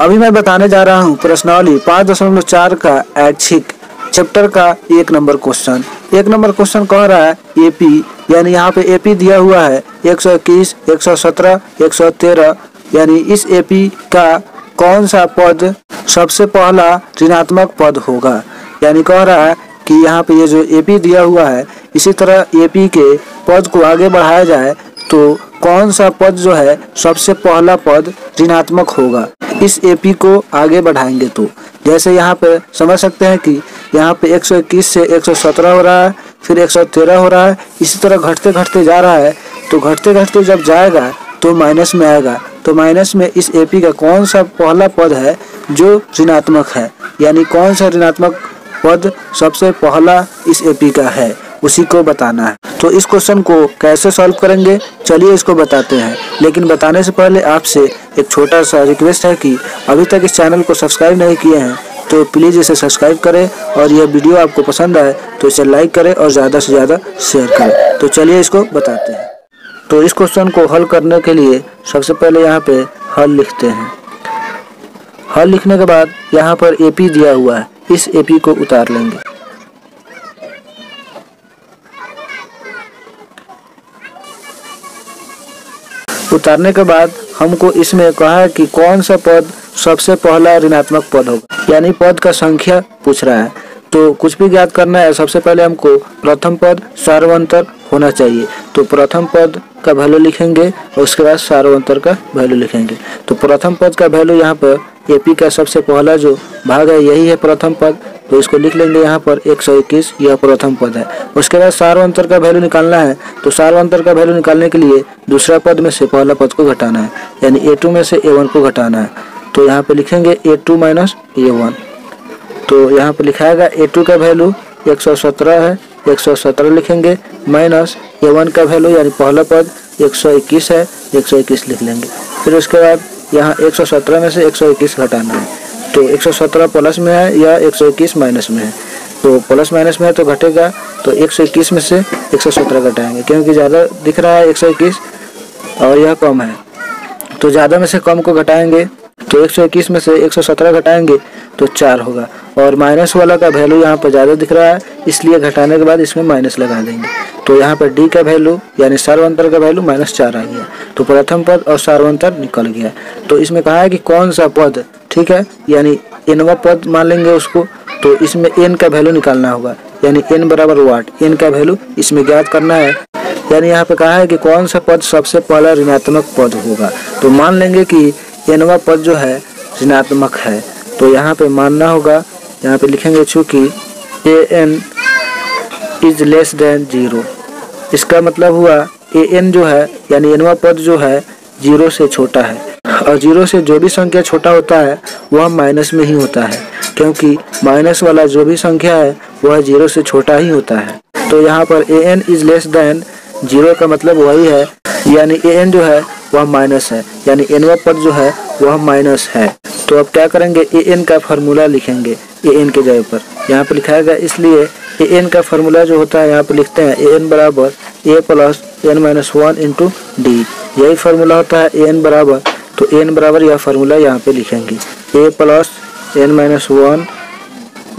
अभी मैं बताने जा रहा हूँ प्रश्नावली 5.4 का ऐच्छिक चैप्टर का 1 नंबर क्वेश्चन। 1 नंबर क्वेश्चन कह रहा है एपी, यानी यहाँ पे एपी दिया हुआ है 121, 117, 113, यानी इस एपी का कौन सा पद सबसे पहला ऋणात्मक पद होगा। यानी कह रहा है कि यहाँ पे ये जो एपी दिया हुआ है, इसी तरह एपी के पद को आगे बढ़ाया जाए तो कौन सा पद जो है सबसे पहला पद ऋणात्मक होगा। इस एपी को आगे बढ़ाएंगे तो जैसे यहाँ पे समझ सकते हैं कि यहाँ पे 121 से 117 हो रहा है, फिर 113 हो रहा है, इसी तरह घटते घटते जा रहा है। तो घटते घटते जब जाएगा तो माइनस में आएगा, तो माइनस में इस एपी का कौन सा पहला पद है जो ऋणात्मक है, यानी कौन सा ऋणात्मक पद सबसे पहला इस एपी का है, उसी को बताना है। तो इस क्वेश्चन को कैसे सॉल्व करेंगे चलिए इसको बताते हैं। लेकिन बताने से पहले आपसे एक छोटा सा रिक्वेस्ट है कि अभी तक इस चैनल को सब्सक्राइब नहीं किए हैं तो प्लीज़ इसे सब्सक्राइब करें, और यह वीडियो आपको पसंद आए तो इसे लाइक करें और ज़्यादा से ज़्यादा शेयर करें। तो चलिए इसको बताते हैं। तो इस क्वेश्चन को हल करने के लिए सबसे पहले यहाँ पे हल लिखते हैं। हल लिखने के बाद यहाँ पर एपी दिया हुआ है, इस एपी को उतार लेंगे। उतारने के बाद हमको इसमें कहा है कि कौन सा पद सबसे पहला ऋणात्मक पद होगा, यानी पद का संख्या पूछ रहा है। तो कुछ भी ज्ञात करना है, सबसे पहले हमको प्रथम पद सार्वंतर होना चाहिए। तो प्रथम पद का वैल्यू लिखेंगे और उसके बाद सार्वंतर का वैल्यू लिखेंगे। तो प्रथम पद का वैल्यू यहाँ पर एपी का सबसे पहला जो भाग है यही है प्रथम पद, तो इसको लिख लेंगे यहाँ पर 121, यह प्रथम पद है। उसके बाद सार्वंतर का वैल्यू निकालना है, तो सार्वंतर का वैल्यू निकालने के लिए दूसरा पद में से पहला पद को घटाना है, यानी a2 में से a1 को घटाना है। तो यहाँ पे लिखेंगे a2 माइनस a1। तो यहाँ पे लिखाएगा a2 का वैल्यू 117 है, 117 लिखेंगे, माइनस a1 का वैल्यू यानी पहला पद 121 है, 121 लिख लेंगे। फिर उसके बाद यहाँ 117 में से 121 घटाना है, तो 117 प्लस में है या 121 माइनस में है। तो प्लस माइनस में है तो घटेगा, तो 121 में से 117 घटाएंगे, क्योंकि ज़्यादा दिख रहा है 121 और यह कम है, तो ज़्यादा में से कम को घटाएंगे। तो 121 में से 117 घटाएंगे तो 4 होगा, और माइनस वाला का वैल्यू यहाँ पर ज़्यादा दिख रहा है, इसलिए घटाने के बाद इसमें माइनस लगा देंगे। तो यहाँ पर डी का वैल्यू यानी सार्वंतर का वैल्यू -4 आ गया। तो प्रथम पद और सार्वंतर निकल गया। तो इसमें कहा है कि कौन सा पद, ठीक है, यानी एनवा पद मान लेंगे उसको। तो इसमें एन का वैल्यू निकालना होगा, यानी एन बराबर वाट, एन का वैल्यू इसमें ज्ञात करना है। यानी यहाँ पे कहा है कि कौन सा पद सबसे पहला ऋणात्मक पद होगा। तो मान लेंगे कि एनवा पद जो है ऋणात्मक है, तो यहाँ पे मानना होगा, यहाँ पे लिखेंगे चूँकि an इज लेस देन 0। इसका मतलब हुआ an जो है यानी एनवा पद जो है 0 से छोटा है, और 0 से जो भी संख्या छोटा होता है वह माइनस में ही होता है, क्योंकि माइनस वाला जो भी संख्या है वह 0 से छोटा ही होता है। तो यहाँ पर an इज लेस देन 0 का मतलब वही है, यानी an जो है वह माइनस है, यानी एनवा पद जो है वह माइनस है। तो अब क्या करेंगे, an का फार्मूला लिखेंगे an के जगह पर, यहाँ पे लिखाएगा, इसलिए an का फार्मूला जो होता है यहाँ पे लिखते हैं an बराबर a plus n-1 into D, यही फार्मूला होता है an बराबर। तो n बराबर यह फार्मूला यहाँ पे लिखेंगे a plus n-1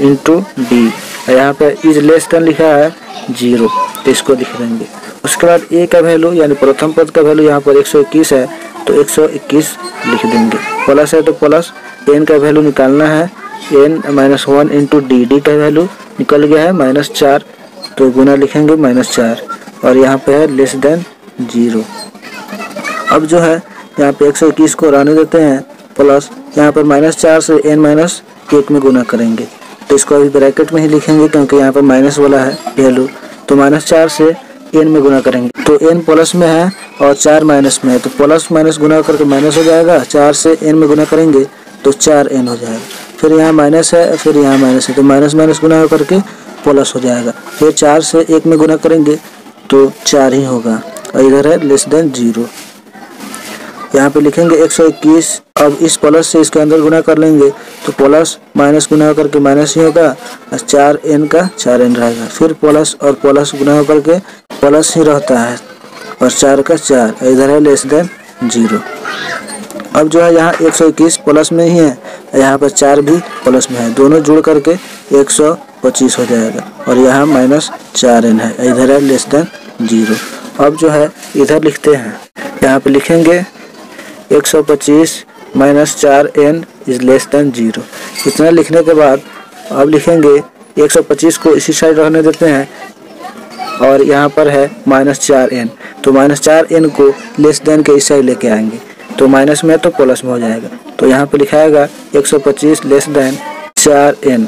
into D, यहाँ पे इज लेस देन लिखा है 0, तो इसको लिख देंगे। उसके बाद a का वैल्यू यानी प्रथम पद का वैल्यू यहाँ पर 121 है, तो 121 लिख देंगे। प्लस है तो प्लस, n का वैल्यू निकालना है, n-1 इंटू डी का वैल्यू निकल गया है -4, तो गुना लिखेंगे -4, और यहाँ पे है लेस देन 0। अब जो है यहाँ पे 121 को रहने देते हैं, प्लस यहाँ पर -4 से n-1 में गुना करेंगे। तो इसको अभी ब्रैकेट में ही लिखेंगे क्योंकि यहाँ पर माइनस वाला है वैल्यू। तो -4 से n में गुना करेंगे, तो n प्लस में है और 4 माइनस में है, तो प्लस माइनस गुना करके माइनस हो जाएगा। 4 से n में गुना करेंगे तो 4n हो जाएगा। फिर यहाँ माइनस है, फिर यहाँ माइनस है, तो माइनस माइनस गुना करके प्लस हो जाएगा। फिर 4 से 1 में गुना करेंगे तो 4 ही होगा, और इधर है लेस देन 0। यहाँ पे लिखेंगे 121। अब इस प्लस से इसके अंदर गुना कर लेंगे तो प्लस माइनस गुना करके माइनस ही होगा, और 4n का 4n रहेगा। फिर प्लस और प्लस गुना करके प्लस ही रहता है, और 4 का 4, इधर है लेस देन 0। अब जो है यहाँ 121 प्लस में ही है, यहाँ पर 4 भी प्लस में है, दोनों जुड़ करके 125 हो जाएगा और यहाँ -4n है, इधर है लेस देन 0। अब जो है इधर लिखते हैं, यहाँ पे लिखेंगे 125 -4n इज लेस देन 0। इतना लिखने के बाद अब लिखेंगे 125 को इसी साइड रहने देते हैं और यहाँ पर है -4n, तो -4n को लेस देन के इस साइड लेके आएंगे, तो माइनस में तो प्लस में हो जाएगा। तो यहाँ पे लिखाएगा 125 लेस देन 4n।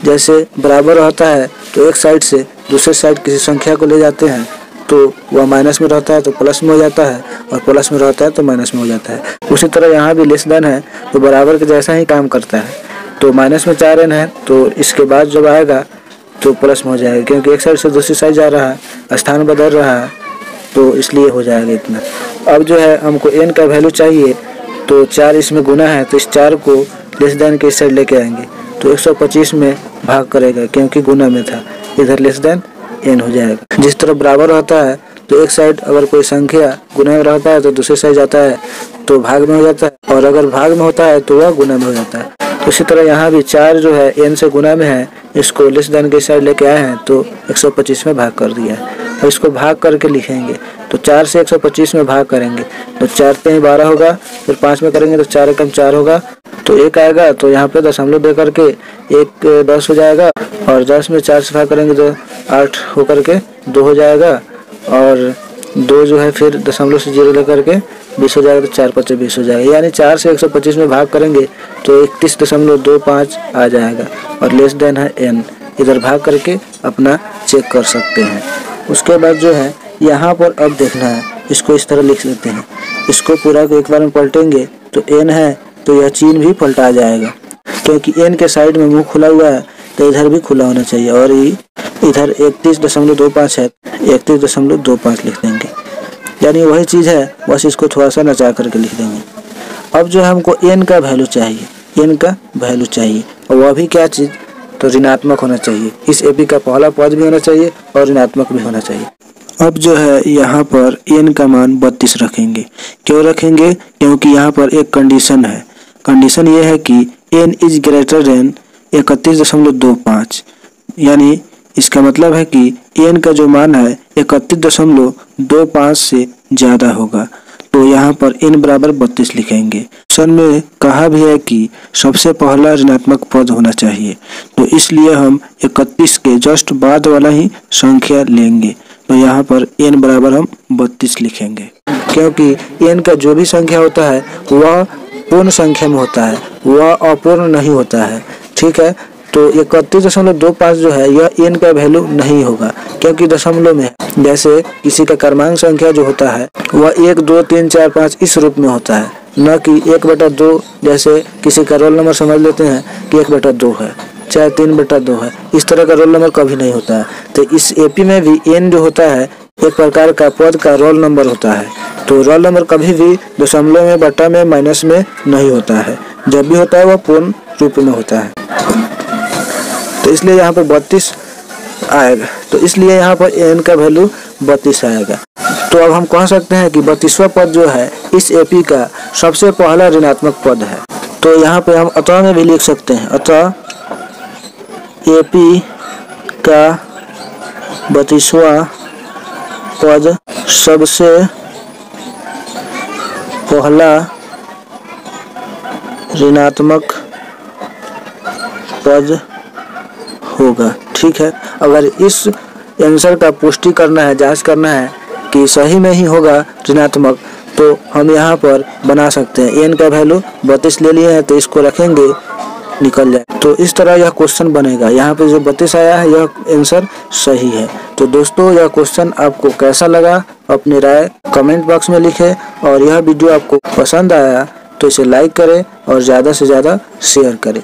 जैसे बराबर होता है तो एक साइड से दूसरे साइड किसी संख्या को ले जाते हैं तो वह माइनस में रहता है तो प्लस में हो जाता है, और प्लस में रहता है तो माइनस में हो जाता है। उसी तरह यहाँ भी लेस देन है तो बराबर के जैसा ही काम करता है। तो माइनस में 4n है तो इसके बाद जब आएगा तो प्लस में हो जाएगा, क्योंकि एक साइड से दूसरी साइड जा रहा है, स्थान बदल रहा है, तो इसलिए हो जाएगा इतना। अब जो है हमको n का वैल्यू चाहिए, तो 4 इसमें गुना है तो इस 4 को लेस देन के इस साइड लेके आएंगे, तो 125 में भाग करेगा क्योंकि गुना में था, इधर लेस देन n हो जाएगा। जिस तरह बराबर होता है तो एक साइड अगर कोई संख्या गुना में रहता है तो दूसरी साइड जाता है तो भाग में हो जाता है, और अगर भाग में होता है तो वह गुना में हो जाता है। तो इसी तरह यहाँ भी 4 जो है n से गुना में है, इसको लेस देन के साइड लेके आए हैं तो 125 में भाग कर दिया है। और इसको भाग करके लिखेंगे, तो 4 से 125 में भाग करेंगे तो 4 पे 12 होगा, फिर 5 में करेंगे तो 4 एकम 4 होगा, तो 1 आएगा, तो यहाँ पे दशमलव दे करके 1 10 हो जाएगा, और 10 में 4 से भाग करेंगे तो 8 होकर के 2 हो जाएगा, और 2 जो है फिर दशमलव से 0 लेकर के 20 हो जाएगा, तो 4 5 20 हो जाएगा। यानी 4 से 125 में भाग करेंगे तो 31.25 आ जाएगा, और लेस देन है n, इधर भाग करके अपना चेक कर सकते हैं। उसके बाद जो है यहाँ पर अब देखना है, इसको इस तरह लिख लेते हैं, इसको पूरा को एक बार में पलटेंगे तो n है तो यह चिन्ह भी पलटा जाएगा, क्योंकि n के साइड में मुंह खुला हुआ है तो इधर भी खुला होना चाहिए, और इधर 31.25 है, 31.25 लिख देंगे, यानी वही चीज़ है, बस इसको थोड़ा सा नचा करके लिख देंगे। अब जो है हमको n का वैल्यू चाहिए, n का वैल्यू चाहिए, और वह भी क्या चीज़, तो ऋणात्मक होना चाहिए। इस एपी का पहला पद भी होना चाहिए और ऋणात्मक भी होना चाहिए। अब जो है यहाँ पर n का मान 32 रखेंगे। क्यों रखेंगे? क्योंकि यहाँ पर एक कंडीशन है, कंडीशन ये है कि n इज ग्रेटर देन 31.25, यानी इसका मतलब है कि n का जो मान है 31.25 से ज़्यादा होगा, तो यहाँ पर n बराबर 32 लिखेंगे। क्वेश्चन में कहा भी है कि सबसे पहला ऋणात्मक पद होना चाहिए, तो इसलिए हम 31 के जस्ट बाद वाला ही संख्या लेंगे, तो यहाँ पर n बराबर हम 32 लिखेंगे, क्योंकि n का जो भी संख्या होता है वह पूर्ण संख्या में होता है, वह अपूर्ण नहीं होता है। ठीक है, तो 31.25 जो है यह n का वैल्यू नहीं होगा, क्योंकि दशमलव में है। जैसे किसी का क्रमांक संख्या जो होता है वह 1 2 3 4 5 इस रूप में होता है, न कि 1/2। जैसे किसी का रोल नंबर समझ लेते हैं कि 1/2 है, चाहे 3/2 है, इस तरह का रोल नंबर कभी नहीं होता है। तो इस एपी में भी n जो होता है एक प्रकार का पद का रोल नंबर होता है, तो रोल नंबर कभी भी दशमलव में, बटा में, माइनस में नहीं होता है, जब भी होता है वह पूर्ण रूप में होता है। तो इसलिए यहाँ पर 32 आएगा, तो इसलिए यहाँ पर n का वैल्यू 32 आएगा। तो अब हम कह सकते हैं कि 32वां पद जो है इस एपी का सबसे पहला ऋणात्मक पद है। तो यहाँ पे हम अतः में भी लिख सकते हैं, अतः एपी का 32वां पद सबसे पहला ऋणात्मक पद होगा। ठीक है, अगर इस आंसर का पुष्टि करना है, जांच करना है कि सही में ही होगा ऋणात्मक, तो हम यहाँ पर बना सकते हैं। n का वैल्यू 32 ले लिए हैं तो इसको रखेंगे, निकल जाए। तो इस तरह यह क्वेश्चन बनेगा। यहाँ पे जो 32 आया है यह आंसर सही है। तो दोस्तों, यह क्वेश्चन आपको कैसा लगा अपनी राय कमेंट बॉक्स में लिखें, और यह वीडियो आपको पसंद आया तो इसे लाइक करें और ज़्यादा से ज़्यादा शेयर करें।